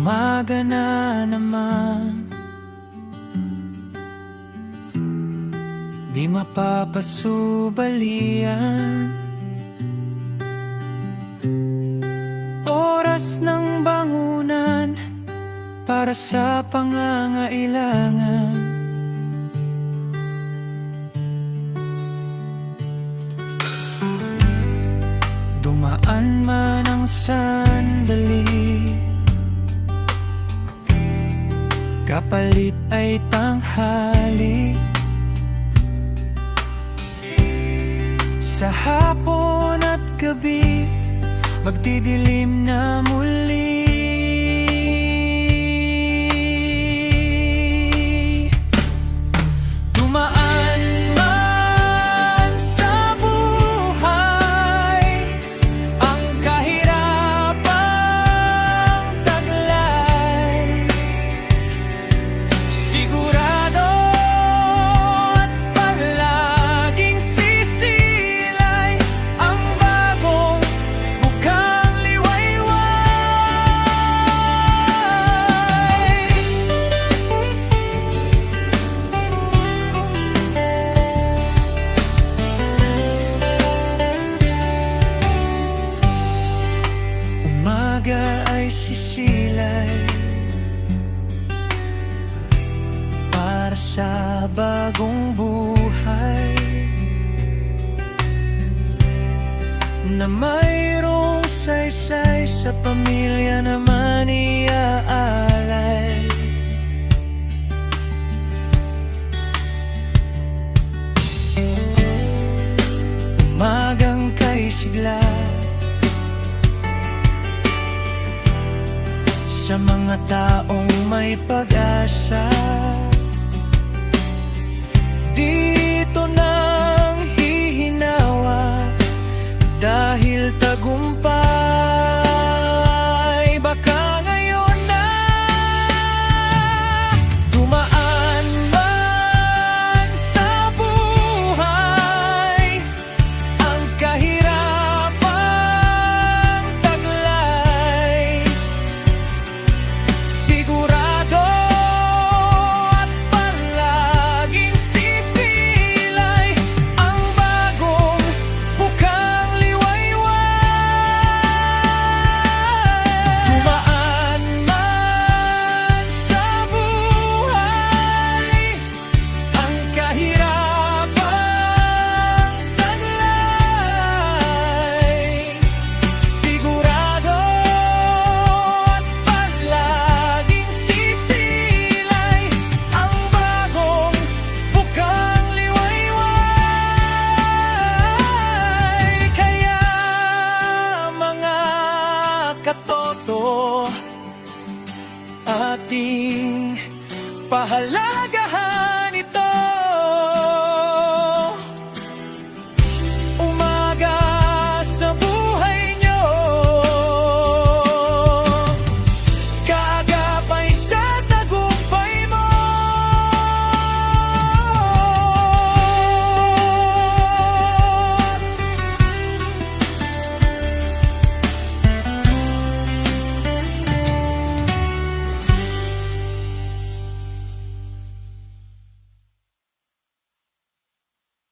Umaga na naman, di mapapasubalian. Oras ng bangunan para sa pangangailangan. Dumaan man ang sandali, kapalit ay tanghali. Sa hapon at gabi, magdidilim na muli. Dumaan man sa buhay ang kahirapang taglay, sigurado at palaging sisilay ang bagong bukang liwayway. Umaga ay sisilay para sa bagong buhay na mayroong saysay sa pamilya naman iaalay. Umagang kay sigla sa mga taong may pag-asa. Dito nang hihinawa dahil tagumpay. Baka ngayon na dumaan man sa buhay ang kahirapang taglay, sigurado at palaging sisilay ang bagong bukang liwayway. Dumaan man sa buhay ang kahirapang taglay, sigurado at palaging sisilay ang bagong bukang liwayway. Kaya mga katoto, ating pahalaga